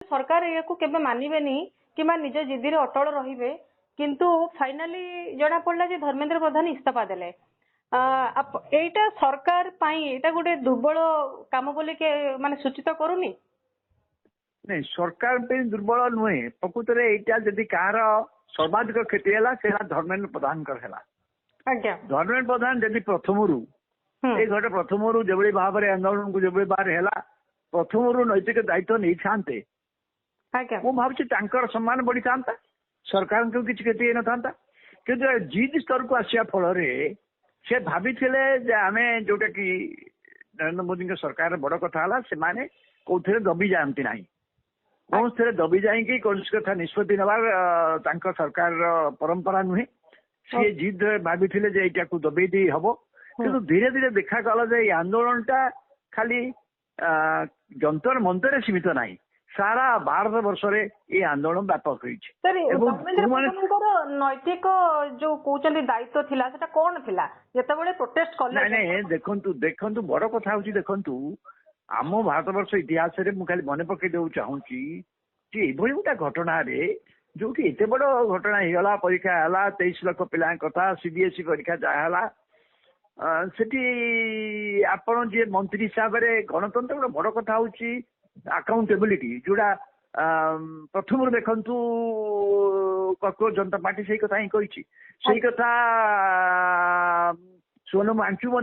सरकार या केबे मानिबेनी कि निज जिद्दी अटल रहिबे किंतु फाइनाली जना पड़ला जे धर्मेंद्र प्रधान इस्तीफा देले। एटा सरकार पाई एटा गोटे दुर्बल काम बोली के माने सूचित करूनी नहीं सरकार पे दुर्बल नुहे प्रकृत में एटा जदि कार सर्वाधिक क्षति है धर्मेंद्र प्रधान धर्मेंद्र प्रधान जदि प्रथम ये घटे प्रथम जो भाव में आंदोलन को जो बार है प्रथम नैतिक दायित्व नहीं थाते मु भाव सम्मान बढ़ी था सरकार को किसी क्षति न था कि जिद स्तर को आसा फल से भाभी आम जोटा कि नरेंद्र मोदी सरकार बड़ कथा से माने कौन दबी जाती ना कौन थे दबी जाइए कौन कथा निष्पत्ति नबार सरकार परंपरा नुहे सी जिद भाभी यहाँ को दबे दी हम कि धीरे धीरे देखा गला आंदोलन टा खाली जंतर मंतर सीमित ना सारा भारत वर्ष रे ये आंदोलन व्यापक नैतिक जो कहते दायित्व थिला सेटा कौन थिला जेतेबेले प्रोटेस्ट कले नहीं देखंतु देखंतु बड़ कथा होची देखंतु आम भारत वर्ष इतिहास रे मु खाली मन पकई देउ चाहूची कि एभली गोटा घटना रे जो कि एते बड़ घटना हिगला परीक्षा हला 23 लाख पिला कथा सीबीएसई परीक्षा जाहला सेठी आपण जे मंत्री हिसाब रे गणतंत्र गोटे बड़ कथा होची अकाउंटेबिलिटी जोड़ा प्रथम देखु कॉकरोच जनता पार्टी से कथा ही कही से कथा सोनम आंचू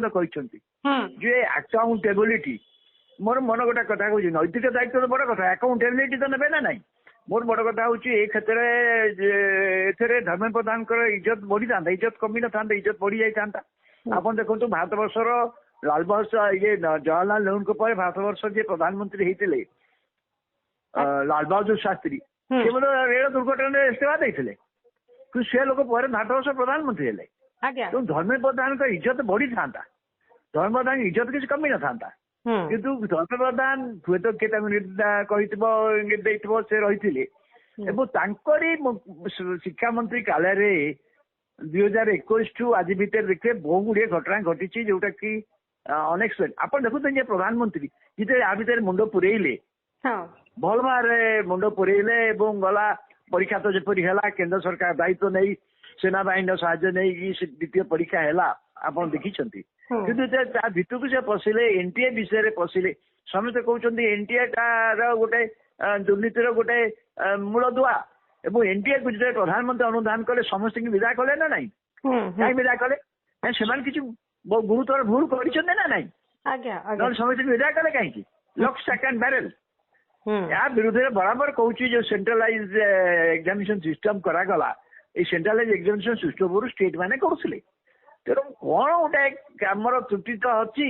जे अकाउंटेबिलिटी मोर मन गोटा कथा कहूँ नैतिक दायित्व तो बड़ कथा अकाउंटेबिलिटी तो ने ना ना मोर बड़ कथा हूँ ये क्षेत्र में धर्मेंद्र प्रधान इज्जत बढ़ी था इज्जत कमी न था इज्जत बढ़ी जाता आप देखो भारत वर्षर लाल बहादुर ये जवाहरलाल नेहरू पर भारत वर्ष जे प्रधानमंत्री होते लाल बहादुर शास्त्री से रेल दुर्घटना इस्तीफा देते कि से लोग पर भारत वर्ष प्रधानमंत्री हेले तो धर्मेंद्र प्रधान का इज्जत बढ़ी था धर्मेंद्र प्रधान इज्जत किसी कमी न था किंतु धर्मेंद्र प्रधान हुए तो इंगित से रही शिक्षा मंत्री काल 2021 ठू आज भितर देखिए बहु गुड़िए घटना घटी जोटा कि अनएक्सपेक्टेड आप देखुते प्रधानमंत्री जिते आ भर मुंड पुरेले भल भाव मुंड पुरेले गला परीक्षा तो जपरी है केंद्र सरकार दायित्व नहीं सेना बाहिनी साहाय्य नहीं द्वितीय परीक्षा है आप देखी भितर को से पशिले एनटीए विषय पशिले समस्त कहते एनटीए टार गोटे दुर्नीतिर गोटे मूलदुआ एवं एनटीए को जो प्रधानमंत्री अनुदान कले समस्त विदा कले ना ना कहीं विदा कले से गुरुतर भूल कर ना ना समस्त विदा कले कहीं लॉक सेकंड बैरल या विरुद्ध बराबर कहूँ जो सेंट्रलाइज एग्जामिनेशन सिस्टम करागला ये सेंट्रलाइज एग्जामिनेशन सिस्टम स्टेट मैंने करुले तेणु कौन गोटे आमर त्रुटि तो अच्छी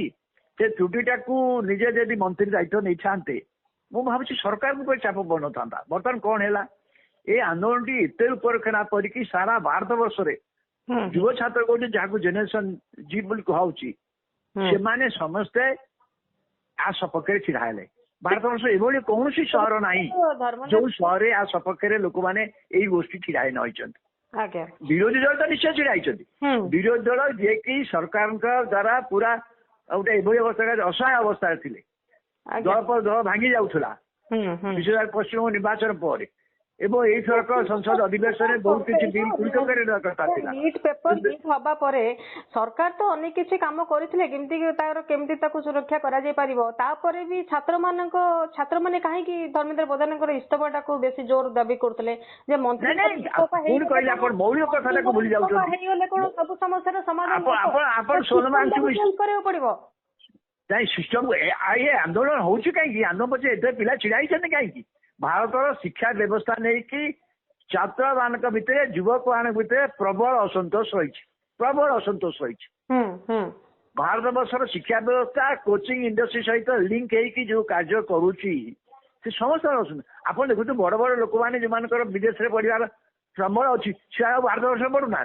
से त्रुटिटा को निजे जदि मंत्री दायित्व नहीं था मु भावी सरकार को कोई चाप पड़ था बर्तमान कौन है ये आंदोलन टी एत रूपरेखा पड़ी सारा भारत वर्ष रे युव छात्र कौन जहाँ जेनेरेशन जी बोली कहुची से माने समस्ते आ सपक्ष छिड़ा है भारत वर्ष एभली कौन सहर ना जो सहर आ सपक्ष लोक मैंने यही गोष्ठी छिड़ा नई विरोधी दल तो निश्चय छिड़ा विरोधी दल जे कि सरकार द्वारा पूरा गोटे एभली अवस्था असहाय अवस्था थे दल पर दल भांगी जाऊला विशेष पश्चिम निर्वाचन पर एवं यही थरक संसद अधिवेशन में बहुत किसी बिल नीट पेपर लीक हवा परे सरकार तो अनेक किसी काम करथिले केमती सुरक्षा करा जाय परिबो तापरे भी छात्र माने काहे कि धर्मेंद्र प्रधान इस्तफाटा को बेसी जोर दाबी करथिले जे मंत्री कहले अपन मौलिक कथाटा को भूली जाउछन हे होले कोन सब समस्यार समाधान आपण सोलमान करियो पड़िबो नहीं सिस्टम ये आंदोलन होची काहे आंदोलन पछे एते पिला छिड़ाई छन काहे भारतर शिक्षा व्यवस्था नहीं कि छात्र मान भितर युवक मान भितर प्रबल असंतोष रही भारत वर्षर शिक्षा व्यवस्था कोचिंग इंडस्ट्री सहित लिंक होगी जो कार्य करुच्ची से समस्त आप देखते बड़ बड़ लोक मैंने जो मान विदेश में पढ़ार संबल अच्छी से भारत वर्ष पढ़ुना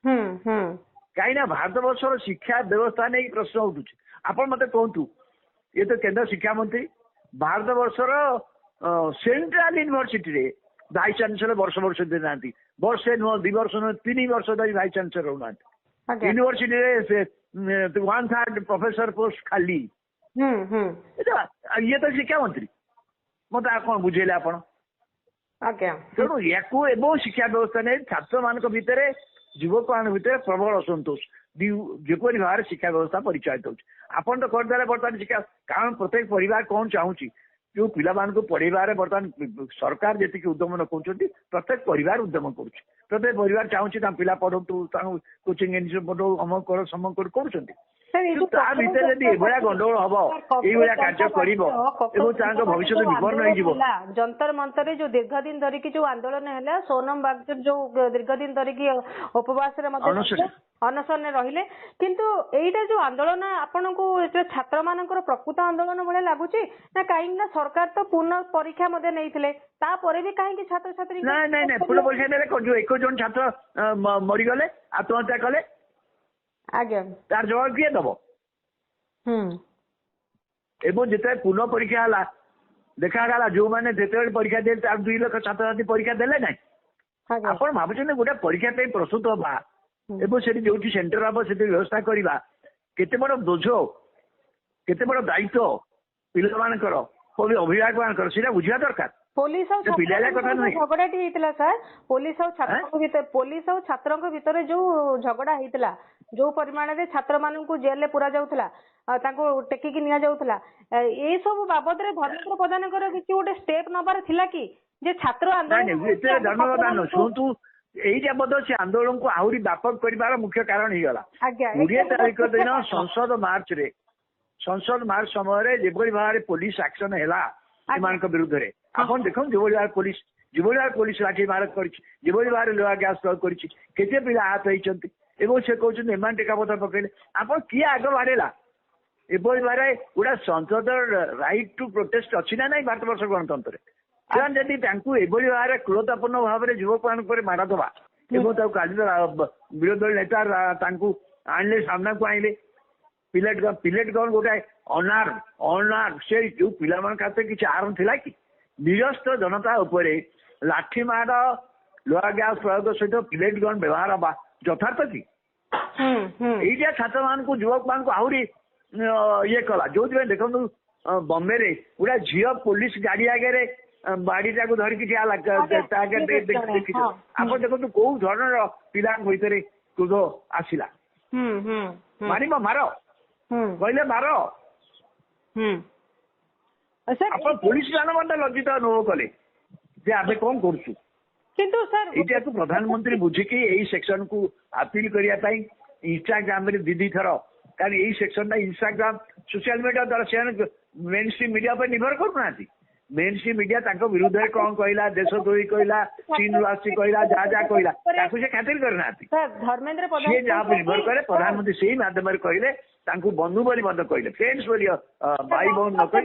कहीं भारत वर्षर शिक्षा व्यवस्था नहीं प्रश्न उठू आप मत कहतु ये तो केंद्र शिक्षा मंत्री भारत वर्षर सेंट्रल यूनिवर्सिटी रे वाइस चांसलर वर्ष वर्ष देना वर्षे नुह 2 वर्ष नुह 3 वर्ष वाइस चांसलर रोना यूनिवर्सिटी रे 1/3 प्रोफेसर पोस्ट खाली ये तो शिक्षा मंत्री ମତେ ଆଉ କଣ ବୁଝେଇଲେ ଆପଣ? ଆଜ୍ଞା ତେଣୁ ୟାକୁ ଏବଂ ଶିକ୍ଷା ବ୍ୟବସ୍ଥା ନେଇ ଛାତ୍ର ମାନଙ୍କ ଭିତରେ ଯୁବକ ମାନଙ୍କ ଭିତରେ ପ୍ରବଳ ଅସନ୍ତୋଷ ଯେପରି ଭାବରେ ଶିକ୍ଷା ବ୍ୟବସ୍ଥା ପରିଚାଳିତ ହଉଛି। ଆପଣ ତ କରିଦେଲେ ବର୍ତ୍ତମାନ ଶିକ୍ଷା, କାରଣ ପ୍ରତ୍ୟେକ ପରିବାର କଣ ଚାହୁଁଛି, ଯୋଉ ପିଲାମାନଙ୍କୁ ପଢେଇବାରେ ବର୍ତ୍ତମାନ ସରକାର ଯେତିକି ଉଦ୍ୟମ କରୁଛନ୍ତି ପ୍ରତ୍ୟେକ ପରିବାର ଉଦ୍ୟମ କରୁଛି। ପ୍ରତ୍ୟେକ ପରିବାର ଚାହୁଁଛି ତାଙ୍କ ପିଲା ପଢନ୍ତୁ, ତାଙ୍କୁ କୋଚିଂ ଇନଷ୍ଟିଚ୍ୟୁଟ ପଢଉ, ଅମକ କର ସମକ କର କରୁଛନ୍ତି। ତା ଭିତରେ ଯଦି ଏଭଳିଆ ଗଣ୍ଡଗୋଳ ହବ, ଏଇଭଳିଆ କାର୍ଯ୍ୟ କରିବ ଏବଂ ତାଙ୍କ ଭବିଷ୍ୟତ ବିପନ୍ନ ହେଇଯିବ। ଯନ୍ତର ମନ୍ତରରେ ଯୋଉ ଦୀର୍ଘ ଦିନ ଧରିକି ଯୋଉ ଆନ୍ଦୋଳନ ହେଲା, ସୋନମ ବାଗଚୀ ଯୋଉ ଦୀର୍ଘ ଦିନ ଧରିକି ଉପବାସରେ ମଧ୍ୟ ଅନଶନରେ ରହିଲେ, କିନ୍ତୁ ଏଇଟା ଯୋଉ ଆନ୍ଦୋଳନ ଆପଣଙ୍କୁ ଛାତ୍ର ମାନଙ୍କର ପ୍ରକୃତ ଆନ୍ଦୋଳନ ଭଳିଆ ଲାଗୁଛି ନା? କାହିଁକି ନା ସରକାର ତ ପୁନଃ ପରୀକ୍ଷା ମଧ୍ୟ ନେଇଥିଲେ, ତାପରେ ବି କାହିଁକି ଛାତ୍ରଛାତ୍ରୀ ନାଇଁ ପୁନଃ ପରୀକ୍ଷା ନେଲେ ଯୋଉ 21 ଜଣ ଛାତ୍ର ମରିଗଲେ, ଆତ୍ମହତ୍ୟା କଲେ, ଆଜ୍ଞା ତାର ଜବାବ କିଏ ଦବ? ଏବଂ ଯେତେବେଳେ ପୁନଃ ପରୀକ୍ଷା ହେଲା ଦେଖାଗଲା ଯୋଉମାନେ ଯେତେବେଳେ ପରୀକ୍ଷା ଦେଲେ ତାର 2 ଲକ୍ଷ ଛାତ୍ରଛାତ୍ରୀ ପରୀକ୍ଷା ଦେଲେ ନାହିଁ। ଆପଣ ଭାବୁଛନ୍ତି ଗୋଟେ ପରୀକ୍ଷା ପାଇଁ ପ୍ରସ୍ତୁତ ହବା ଏବଂ ସେଠି ଯୋଉଠି ସେଣ୍ଟର ହବ ସେଠି ବ୍ୟବସ୍ଥା କରିବା କେତେ ବଡ ବୋଝ, କେତେ ବଡ ଦାୟିତ୍ୱ ପିଲାମାନଙ୍କର, ଅଭିଭାବକ ମାନଙ୍କର, ସେଇଟା ବୁଝିବା ଦରକାର। ପୋଲିସ ଆଉ ଝଗଡାଟି ହେଇଥିଲା ସାର୍, ପୋଲିସ ଆଉ ଛାତ୍ରଙ୍କ ଭିତରେ ଯୋଉ ଝଗଡା ହେଇଥିଲା, ଯୋଉ ପରିମାଣରେ ଛାତ୍ର ମାନଙ୍କୁ ଜେଲରେ ପୁରା ଯାଉଥିଲା, ତାଙ୍କୁ ଟେକିକି ନିଆଯାଉଥିଲା, ଏଇ ସବୁ ବାବଦରେ ଧର୍ମେନ୍ଦ୍ର ପ୍ରଧାନଙ୍କର କିଛି ଗୋଟେ ଷ୍ଟେପ ନବାର ଥିଲା କି? ଯେ ଛାତ୍ର ଆନ୍ଦୋଳନ ଶୁଣନ୍ତୁ, ଏଇଟା ବୋଧ ସେ ଆନ୍ଦୋଳନକୁ ଆହୁରି ବ୍ୟାପକ କରିବାର ମୁଖ୍ୟ କାରଣ ହେଇଗଲା। 20 ତାରିଖ ଦିନ ସଂସଦ ମାର୍ଚ୍ଚରେ ସମୟରେ ଯେଭଳି ଭାବରେ ପୋଲିସ ଆକ୍ସନ ହେଲା ସେମାନଙ୍କ ବିରୁଦ୍ଧରେ, ଆପଣ ଦେଖନ୍ତୁ ଯେଭଳି ଭାବରେ ପୋଲିସ ଲାଠି ମାର କରିଛି, ଯେଭଳି ଭାବରେ ଲୁହା ଗ୍ୟାସ ପ୍ରୟୋଗ କରିଛି, କେତେ ପିଲା ଆହତ ହେଇଛନ୍ତି ଏବଂ ସେ କହୁଛନ୍ତି ଏମାନେ ଟେକା ପଥର ପକେଇଲେ। ଆପଣ କିଏ ଆଗ ବାଡେଇଲା? ଏଭଳି ଭାବରେ ଗୋଟେ ସଂସଦର ରାଇଟ୍ ଟୁ ପ୍ରୋଟେଷ୍ଟ ଅଛି ନା ନାଇଁ ଭାରତବର୍ଷ ଗଣତନ୍ତ୍ରରେ? ସେମାନେ ଯଦି ତାଙ୍କୁ ଏଭଳି ଭାବରେ କ୍ରୋଧପୂର୍ଣ୍ଣ ଭାବରେ ଯୁବକ ମାନଙ୍କ ଉପରେ ମାଡ଼ ଦେବା ଏବଂ ତାକୁ କାଲି ବିରୋଧୀ ଦଳ ନେତା ତାଙ୍କୁ ଆଣିଲେ, ସାମ୍ନାକୁ ଆଣିଲେ, ପିଲେଟ ଗନ୍ ଗୋଟେ ଅନାର ସେ ଯୋଉ ପିଲାମାନଙ୍କ ହାତରେ କିଛି ଆରମ୍ଭ ଥିଲା କି? ନିରସ୍ତ ଜନତା ଉପରେ ଲାଠି ମାଡ଼, ଲୁହା ଗ୍ୟାସ ପ୍ରୟୋଗ ସହିତ ପିଲେଟ ଗନ୍ ବ୍ୟବହାର ହବା ଯଥାର୍ଥ କି? ଏଇଟା ଛାତ୍ର ମାନଙ୍କୁ ଯୁବକ ମାନଙ୍କୁ ଆହୁରି ଇଏ କଲା। ଯୋଉଥିପାଇଁ ଦେଖନ୍ତୁ ବମ୍ବେରେ ଗୋଟେ ଝିଅ ପୋଲିସ ଗାଡି ଆଗରେ ବାଡିଟାକୁ ଧରିକି ଠିଆ ହେଲା, ତା ଆଗରେ ଦେଖିଛ। ଆପଣ ଦେଖନ୍ତୁ କୋଉ ଧରଣର ପିଲାଙ୍କ ଭିତରେ କ୍ରୋଧ ଆସିଲା। ମାରିବ ମାର କହିଲେ ମାର। ଆପଣ ପୋଲିସ ମାନେ ମଧ୍ୟ ଲଜ୍ଜିତ ଅନୁଭବ କଲେ ଯେ ଆମେ କଣ କରୁଛୁ। କିନ୍ତୁ ସାର୍ ଏଇଟାକୁ ପ୍ରଧାନମନ୍ତ୍ରୀ ବୁଝିକି ଏଇ ସେକ୍ସନ କୁ ଆପିଲ କରିବା ପାଇଁ ଇନଷ୍ଟାଗ୍ରାମରେ 2 ଥର, କାରଣ ଏଇ ସେକ୍ସନଟା ଇନଷ୍ଟାଗ୍ରାମ ସୋସିଆଲ ମିଡିଆ ଦ୍ୱାରା ସେମାନେ ମେନ୍ ଷ୍ଟ୍ରିମ୍ ମିଡିଆ ଉପରେ ନିର୍ଭର କରୁନାହାନ୍ତି। ମେନ୍ ଷ୍ଟ୍ରିମ୍ ମିଡିଆ ତାଙ୍କ ବିରୁଦ୍ଧରେ କଣ କହିଲା, ଦେଶଦ୍ରୋହୀ କହିଲା, ଚୀନରୁ ଆସି କହିଲା, ଯାହା କହିଲା ତାକୁ ସେ ଖାତିର କରିନାହାନ୍ତି। ସିଏ ଯାହା ନିର୍ଭର କରେ ପ୍ରଧାନମନ୍ତ୍ରୀ ସେଇ ମାଧ୍ୟମରେ କହିଲେ, ତାଙ୍କୁ ବନ୍ଧୁ ବୋଲି ମଧ୍ୟ କହିଲେ, ଫ୍ରେଣ୍ଡସ୍ ବୋଲି ଭାଇ ଭଉଣୀ ନ କହି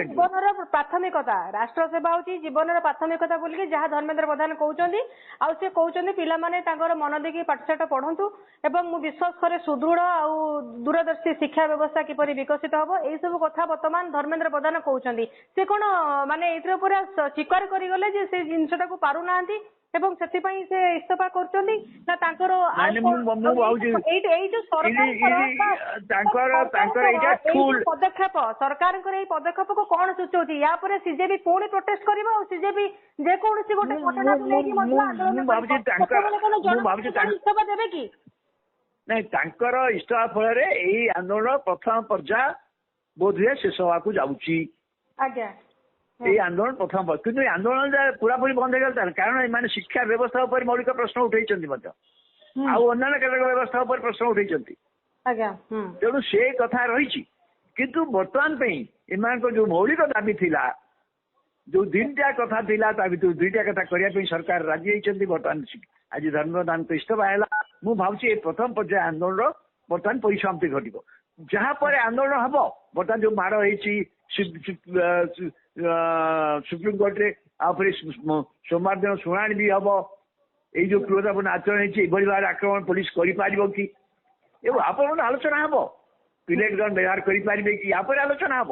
ଜୀବନର ପ୍ରାଥମିକତା, ରାଷ୍ଟ୍ର ସେବା ହଉଛି ଜୀବନର ପ୍ରାଥମିକତା ବୋଲିକି ଯାହା ଧର୍ମେନ୍ଦ୍ର ପ୍ରଧାନ କହୁଛନ୍ତି। ଆଉ ସେ କହୁଛନ୍ତି ପିଲାମାନେ ତାଙ୍କର ମନ ଦେଇକି ପାଠଶାଠ ପଢନ୍ତୁ ଏବଂ ମୁଁ ବିଶ୍ୱାସ କରେ ସୁଦୃଢ ଆଉ ଦୂରଦର୍ଶୀ ଶିକ୍ଷା ବ୍ୟବସ୍ଥା କିପରି ବିକଶିତ ହବ, ଏଇ ସବୁ କଥା ବର୍ତ୍ତମାନ ଧର୍ମେନ୍ଦ୍ର ପ୍ରଧାନ କହୁଛନ୍ତି। ସେ କଣ ମାନେ ଏଇଥିରେ ପୁରା ସ୍ୱୀକାର କରିଗଲେ ଯେ ସେ ଜିନିଷଟାକୁ ପାରୁନାହାନ୍ତି ଏବଂ ସେଥିପାଇଁ ସେ ଇସ୍ତଫା କରୁଛନ୍ତି ନା ତାଙ୍କର ପଦକ୍ଷେପ, ସରକାରଙ୍କର ଏଇ ପଦକ୍ଷେପକୁ କଣ ସୂଚଉଛି? ୟା ପରେ ସିଜେପି ପୁଣି ପ୍ରୋଟେଷ୍ଟ କରିବ ଆଉ ସିଜେପି ଯେକୌଣସି ଗୋଟେ ଘଟଣାକୁ ନେଇକି ଇସ୍ତଫା ଦେବେ କି? ନାଇଁ, ତାଙ୍କର ଇସ୍ତଫା ଫଳରେ ଏଇ ଆନ୍ଦୋଳନ ପ୍ରଥମ ପର୍ଯ୍ୟାୟ ବୋଧହୁଏ ଶେଷ ହବାକୁ ଯାଉଛି। ଆଜ୍ଞା, ଏଇ ଆନ୍ଦୋଳନ ପ୍ରଥମ, କିନ୍ତୁ ଏଇ ଆନ୍ଦୋଳନ ପୁରାପୁରି ବନ୍ଦ ହେଇଗଲା କାରଣ ଏମାନେ ଶିକ୍ଷା ବ୍ୟବସ୍ଥା ଉପରେ ମୌଳିକ ପ୍ରଶ୍ନ ଉଠେଇଛନ୍ତି ମଧ୍ୟ, ଆଉ ଅନ୍ୟାନ୍ୟ କେତେକ ବ୍ୟବସ୍ଥା ଉପରେ ପ୍ରଶ୍ନ ଉଠେଇଛନ୍ତି। ତେଣୁ ସେ କଥା ରହିଛି, କିନ୍ତୁ ବର୍ତ୍ତମାନ ପାଇଁ ଏମାନଙ୍କ ଯୋଉ ମୌଳିକ ଦାବି ଥିଲା, ଯୋଉ 2ଟା କଥା ଥିଲା, ତା ଭିତରୁ 2ଟା କଥା କରିବା ପାଇଁ ସରକାର ରାଜି ହେଇଛନ୍ତି। ବର୍ତ୍ତମାନ ଆଜି ଧର୍ମେନ୍ଦ୍ର ପ୍ରଧାନଙ୍କ ଇସ୍ତଫା ହେଲା, ମୁଁ ଭାବୁଛି ଏ ପ୍ରଥମ ପର୍ଯ୍ୟାୟ ଆନ୍ଦୋଳନ ବର୍ତ୍ତମାନ ପରିସମାପ୍ତି ଘଟିବ। ଯାହା ପରେ ଆନ୍ଦୋଳନ ହବ, ବର୍ତ୍ତମାନ ଯୋଉ ମାଡ଼ ହେଇଛି ସୁପ୍ରିମକୋର୍ଟରେ, ଆଉପରେ ସୋମବାର ଦିନ ଶୁଣାଣି ବି ହବ। ଏଇ ଯୋଉ କ୍ରୋଧପୂର୍ଣ୍ଣ ଆଚରଣ ହେଇଛି, ଏଭଳି ଭାବରେ ଆକ୍ରମଣ ପୋଲିସ କରିପାରିବ କି, ଏବଂ ଆପଣଙ୍କର ଆଲୋଚନା ହବ। ପିଲେଟ ଗନ୍ ବ୍ୟବହାର କରିପାରିବେ କି, ପରେ ଆଲୋଚନା ହବ।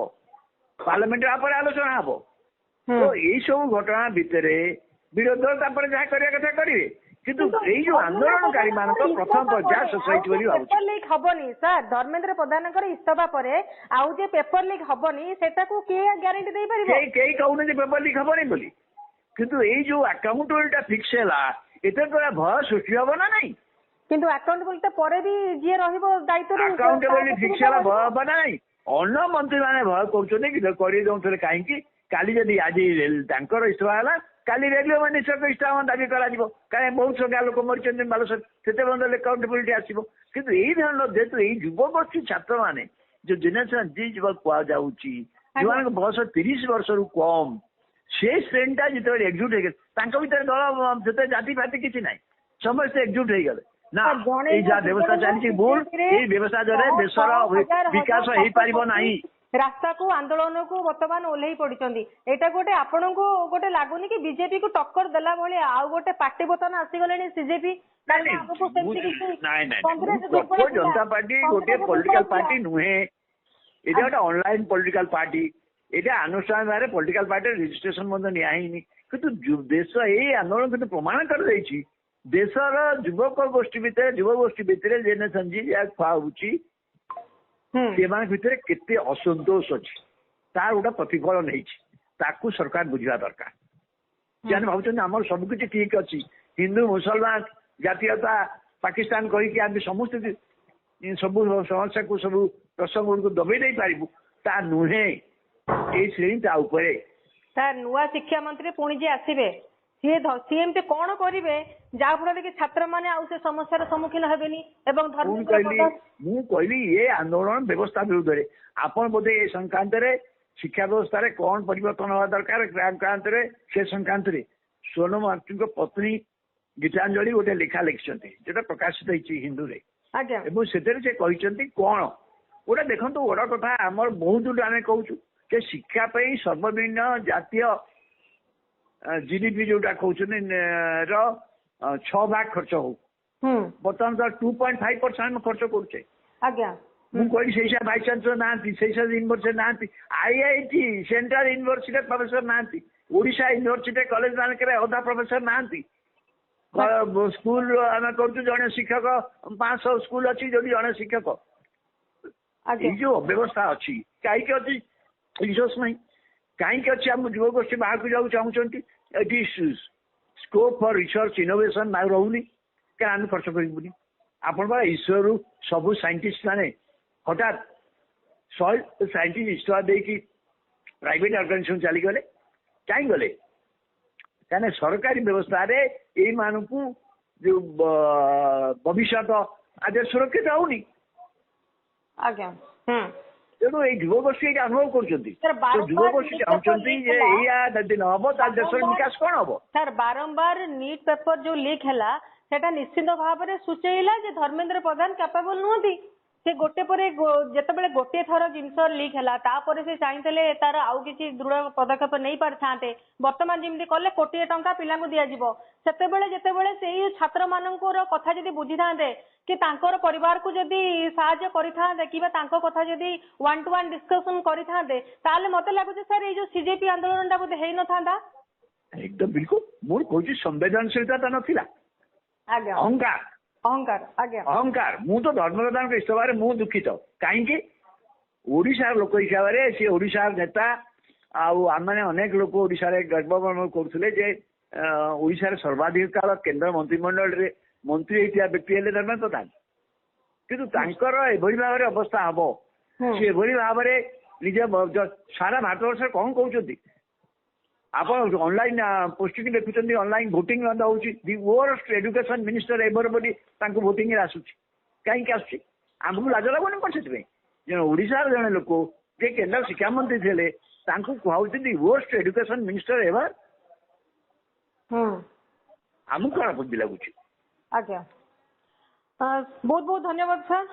ପାର୍ଲାମେଣ୍ଟରେ ପରେ ଆଲୋଚନା ହବ। ତ ଏଇ ସବୁ ଘଟଣା ଭିତରେ ବିରୋଧୀ ଦଳ ତାପରେ ଯାହା କରିବା କଥା କରିବେ, କିନ୍ତୁ ଏଇ ଯୋଉ ଆନ୍ଦୋଳନକାରୀ ମାନଙ୍କ ପ୍ରଥମ ପର୍ଯ୍ୟାୟ ଶେଷ ହେଇଛି ବୋଲି ଭାବୁଛି। ପେପର ଲିକ୍ ହବନି ସାର୍, ଧର୍ମେନ୍ଦ୍ର ପ୍ରଧାନଙ୍କର ଇସ୍ତଫା ପରେ ଆଉ ଯେ ପେପର ଲିକ୍ ହବନି ସେଟାକୁ କିଏ ଗ୍ୟାରେଣ୍ଟି ଦେଇପାରିବ? କେହି କହୁନାହାନ୍ତି ପେପର ଲିକ୍ ହବନି ବୋଲି, କିନ୍ତୁ ଏଇ ଯୋଉ ଆକାଉଣ୍ଟେବିଲିଟି ଫିକ୍ସ ହେଲା ଏତେ ଦ୍ୱାରା ଭୟ ସୃଷ୍ଟି ହବ ନା ନାଇଁ? କିନ୍ତୁ ଆକାଉଣ୍ଟେବିଲିଟି ପରେ ବି ଯିଏ ରହିବ ଦାୟିତ୍ୱରେ ଆକାଉଣ୍ଟେବିଲିଟି ଫିକ୍ସ ହେଲା ଭୟ ହବ ନା ନାଇଁ? ଅନ୍ୟ ମନ୍ତ୍ରୀ ମାନେ ଭୟ କରୁଛନ୍ତି କି କରିଦେଇ ଦଉଥିଲେ କାହିଁକି? କାଲି ଯଦି ଆଜି ତାଙ୍କର ଇସ୍ତଫା ହେଲା କାଲି ରେଲୱେ ମିନିଷ୍ଟରଙ୍କ ଇସ୍ତଫା ଦାବି କରାଯିବ, କାରଣ ବହୁତ ସଂଖ୍ୟା ଲୋକ ମରିଛନ୍ତି ବାଲେଶ୍ୱର, ସେତେ ପର୍ଯ୍ୟନ୍ତ ଆକାଉଣ୍ଟେବିଲିଟି ଆସିବ। କିନ୍ତୁ ଏଇ ଧରଣର ଯେହେତୁ ଏଇ ଯୁବଗୋଷ୍ଠୀ ଛାତ୍ରମାନେ ଯୋଉ ଜେନେରେସନ ଜି ଯିବାକୁ କୁହାଯାଉଛି, ଯୋଉମାନଙ୍କ ବୟସ 30 ବର୍ଷରୁ କମ, ସେ ଶ୍ରେଣୀଟା ଯେତେବେଳେ ଏକଜୁଟ ହେଇଗଲେ ତାଙ୍କ ଭିତରେ ଦଳ ଯେତେ ଜାତି ଫାତି କିଛି ନାହିଁ, ସମସ୍ତେ ଏକଜୁଟ ହେଇଗଲେ ନା ଏଇ ଯାହା ବ୍ୟବସ୍ଥା ଚାଲିଛି ଭୁଲ, ଏଇ ବ୍ୟବସ୍ଥା ଦ୍ୱାରା ଦେଶର ବିକାଶ ହେଇପାରିବ ନାହିଁ। ରାସ୍ତାକୁ ଆନ୍ଦୋଳନକୁ ବର୍ତ୍ତମାନ ଓହ୍ଲେଇ ପଡିଛନ୍ତି। ଏଇଟା ଗୋଟେ ଆପଣଙ୍କୁ ଗୋଟେ ଲାଗୁନି କି ବିଜେପି କୁ ଟକ୍କର ଦେଲା ଭଳିଆ ଆଉ ଗୋଟେ ପାର୍ଟି ବୋତନ ଆସିଗଲେଣି ସିଜେପି? ନାଇଁ ଜନତା ପାର୍ଟି ଗୋଟେ ପଲିଟିକାଲ ପାର୍ଟି ନୁହେଁ, ଏଇଟା ଗୋଟେ ଅନଲାଇନ ପଲିଟିକାଲ ପାର୍ଟି, ଏଇଟା ଆନୁଷ୍ଠାନିକ ଭାବରେ ପଲିଟିକାଲ ପାର୍ଟିର ରେଜିଷ୍ଟ୍ରେସନ ମଧ୍ୟ ନିଆ ହେଇନି। କିନ୍ତୁ ଦେଶ ଏଇ ଆନ୍ଦୋଳନ କିନ୍ତୁ ପ୍ରମାଣ କରିଦେଇଛି ଦେଶର ଯୁବ ଗୋଷ୍ଠୀ ଭିତରେ ଜେନେରେସନ ଜି ଯାହା ଖୁଆଉଛି ସେମାନଙ୍କ ଭିତରେ କେତେ ଅସନ୍ତୋଷ ଅଛି, ତାର ଗୋଟେ ପ୍ରତିଫଳନ ହେଇଛି। ତାକୁ ସରକାର ବୁଝିବା ଦରକାର। ସେମାନେ ଭାବୁଛନ୍ତି ଆମର ସବୁକିଛି ଠିକ ଅଛି, ହିନ୍ଦୁ ମୁସଲମାନ ଜାତୀୟତା ପାକିସ୍ତାନ କହିକି ଆମେ ସମସ୍ତେ ସବୁ ସମସ୍ୟାକୁ ସବୁ ପ୍ରସଙ୍ଗ ଗୁଡ଼ିକୁ ଦବେଇ ଦେଇ ପାରିବୁ, ତା ନୁହେଁ। ଏଇ ଶ୍ରେଣୀ ତା ଉପରେ ସାର୍ ନୂଆ ଶିକ୍ଷା ମନ୍ତ୍ରୀ ପୁଣି ଯିଏ ଆସିବେ ସିଏ ଏମିତି କଣ କରିବେ ଯାହା ଫଳରେ କି ଛାତ୍ରମାନେ ଆଉ ସେ ସମସ୍ୟାର ସମ୍ମୁଖୀନ ହେବେନି? ଏବଂ ମୁଁ କହିଲି ଏ ଆନ୍ଦୋଳନ ବ୍ୟବସ୍ଥା ବିରୁଦ୍ଧରେ ଆପଣ ବୋଧେ ଏ ସଂକ୍ରାନ୍ତରେ ଶିକ୍ଷା ବ୍ୟବସ୍ଥାରେ କଣ ପରିବର୍ତ୍ତନ ହବା ଦରକାର ସେ ସଂକ୍ରାନ୍ତରେ ସୋନମ ୱାଙ୍ଗଚୁକଙ୍କ ପତ୍ନୀ ଗୀତାଞ୍ଜଳି ଗୋଟେ ଲେଖା ଲେଖିଛନ୍ତି, ଯୋଉଟା ପ୍ରକାଶିତ ହେଇଛି ହିନ୍ଦୁରେ। ଏବଂ ସେଥିରେ ସେ କହିଛନ୍ତି କଣ ଗୋଟେ ଦେଖନ୍ତୁ, ବଡ କଥା ଆମର ବହୁତ ଆମେ କହୁଛୁ ଯେ ଶିକ୍ଷା ପାଇଁ ସର୍ବନିମ୍ନ ଜାତୀୟ ଜିଡିପି ଯୋଉଟା କହୁଛନ୍ତି ର 6% ଖର୍ଚ୍ଚ ହଉ, ବର୍ତ୍ତମାନ ତ 2.5% ଖର୍ଚ୍ଚ କରୁଛେ। ମୁଁ କହିଲି ସେଇ ହିସାବରେ ଭାଇସ୍ ଚାନ୍ସେଲର ନାହାନ୍ତି, ସେଇ ହିସାବରେ ୟୁନିଭର୍ସିଟି ନାହାନ୍ତି, IIT ସେଣ୍ଟ୍ରାଲ ୟୁନିଭର୍ସିଟିରେ ପ୍ରଫେସର ନାହାନ୍ତି, ଓଡ଼ିଶା ୟୁନିଭର୍ସିଟି କଲେଜ ମାନଙ୍କରେ ଅଧା ପ୍ରଫେସର ନାହାନ୍ତି। ସ୍କୁଲ ଆମେ କରୁଛୁ ଜଣେ ଶିକ୍ଷକ 500 ସ୍କୁଲ ଅଛି ଯୋଉଠି ଜଣେ ଶିକ୍ଷକ। ଏଇ ଯୋଉ ଅବ୍ୟବସ୍ଥା ଅଛି କାହିଁକି ଅଛି? ରିସୋର୍ସ ନାହିଁ କାହିଁକି ଅଛି? ଆମ ଯୁବଗୋଷ୍ଠୀ ବାହାରକୁ ଯିବାକୁ ଚାହୁଁଛନ୍ତି, ଏଠି ସ୍କୋପ ଫର ରିସର୍ଚ୍ଚ ଇନୋଭେସନ ରହୁନି, କାରଣ ଆମେ ଖର୍ଚ୍ଚ କରିବୁନି। ଆପଣ ବା ଇସ୍ରୋରୁ ସବୁ ସାଇଣ୍ଟିଷ୍ଟ ମାନେ ହଠାତ୍ 100 ସାଇଣ୍ଟିଷ୍ଟ ଇସ୍ତଫା ଦେଇକି ପ୍ରାଇଭେଟ ଅର୍ଗାନାଇଜେସନ ଚାଲିଗଲେ, କାହିଁ ଗଲେ? କାହିଁକି ସରକାରୀ ବ୍ୟବସ୍ଥାରେ ଏଇମାନଙ୍କୁ ଯୋଉ ଭବିଷ୍ୟତ ଆଜି ସୁରକ୍ଷିତ ହଉନି। ତେଣୁ ଏଇ ଯୁବଗୋଷ୍ଠୀ ଏଇଟା ଅନୁଭବ କରୁଛନ୍ତି, ଯୁବଗୋଷ୍ଠୀ ଚାହୁଁଛନ୍ତି ଯେ ଏଇଆ ଯଦି ନ ହବ ତାହେଲେ ଦେଶର ବିକାଶ କଣ ହବ? ସାର୍ ବାରମ୍ବାର ନିଟ୍ ପେପର ଯୋଉ ଲିକ୍ ହେଲା ସେଟା ନିଶ୍ଚିତ ଭାବରେ ସୂଚେଇଲା ଯେ ଧର୍ମେନ୍ଦ୍ର ପ୍ରଧାନ କ୍ୟାପେବଲ ନୁହନ୍ତି। ସେ ଗୋଟେ ପରେ ଯେତେବେଳେ ଗୋଟିଏ ଥର ଜିନିଷ ଲିକ୍ ହେଲା ତାପରେ ସେ ଚାହିଁଥିଲେ ତାର ଆଉ କିଛି ଦୃଢ ପଦକ୍ଷେପ ନେଇ ପାରିଥାନ୍ତେ। ବର୍ତ୍ତମାନ ଯେମିତି କଲେ 1 କୋଟି ଟଙ୍କା ପିଲାଙ୍କୁ ଦିଆଯିବ, ସେତେବେଳେ ଯେତେବେଳେ ସେଇ ଛାତ୍ର ମାନଙ୍କର କଥା ଯଦି ବୁଝିଥାନ୍ତେ କି ତାଙ୍କର ପରିବାରକୁ ଯଦି ସାହାଯ୍ୟ କରିଥାନ୍ତେ କିମ୍ବା ତାଙ୍କ କଥା ଯଦି 1-to-1 ଡିସ୍କସନ କରିଥାନ୍ତେ ତାହେଲେ ମତେ ଲାଗୁଛି ସାର୍ ଏଇ ଯୋଉ ସିଜେପି ଆନ୍ଦୋଳନଟା ବୋଧେ ହେଇନଥାନ୍ତା। ଏକଦମ ବିଲକୁଲ ମୁଁ କହୁଛି ସମ୍ବେଦନଶୀଳତା ନଥିଲା, ଅହଙ୍କାର। ମୁଁ ତ ଧର୍ମପ୍ରଧାନଙ୍କ ଇସ୍ତଫାରେ ମୁଁ ଦୁଃଖିତ। କାହିଁକି? ଓଡିଶାର ଲୋକ ହିସାବରେ ସେ ଓଡିଶାର ନେତା, ଆଉ ଆମେ ଅନେକ ଲୋକ ଓଡିଶାରେ ଗର୍ବ କରୁଥିଲେ ଯେ ଓଡିଶାର ସର୍ବାଧିକ କାଳ କେନ୍ଦ୍ର ମନ୍ତ୍ରିମଣ୍ଡଳରେ ମନ୍ତ୍ରୀ ହେଇଥିବା ବ୍ୟକ୍ତି ହେଲେ ଧର୍ମେନ୍ଦ୍ର ପ୍ରଧାନ। କିନ୍ତୁ ତାଙ୍କର ଏଭଳି ଭାବରେ ଅବସ୍ଥା ହବ, ସେ ଏଭଳି ଭାବରେ ନିଜ ସାରା ଭାରତବର୍ଷରେ କଣ କହୁଛନ୍ତି? ଆପଣ ଅନଲାଇନ ପୋଷ୍ଟିଂ ଦେଖୁଛନ୍ତି, ଅନଲାଇନ ଭୋଟିଂ ମଧ୍ୟ ହଉଛି। ଦି ୱର୍ଷ୍ଟ ଏଡୁକେସନ ମିନିଷ୍ଟର ଏଭର ବୋଲି ତାଙ୍କୁ ଭୋଟିଂ ରେ ଆସୁଛି। କାହିଁକି ଆସୁଛି? ଆମକୁ ଲାଜ ଲାଗୁନି କଣ ସେଥିପାଇଁ? ଜଣେ ଓଡିଶାର ଜଣେ ଲୋକ ଯେ କେନ୍ଦ୍ର ଶିକ୍ଷାମନ୍ତ୍ରୀ ଥିଲେ ତାଙ୍କୁ କୁହାଯାଉଛି ଦି ୱର୍ଷ୍ଟ ଏଡୁକେସନ ମିନିଷ୍ଟର ଏଭର। ଆମକୁ କଣ ବୁଦ୍ଧି ଲାଗୁଛି? ବହୁତ ବହୁତ ଧନ୍ୟବାଦ ସାର୍।